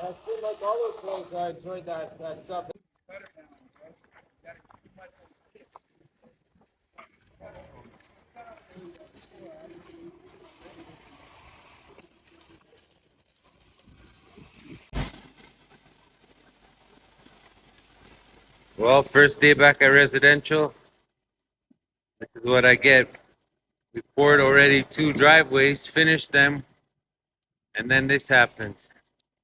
I feel like all those clothes. I enjoyed that sub. Well, first day back at residential. This is what I get. We poured already 2 driveways, finished them, and then this happens.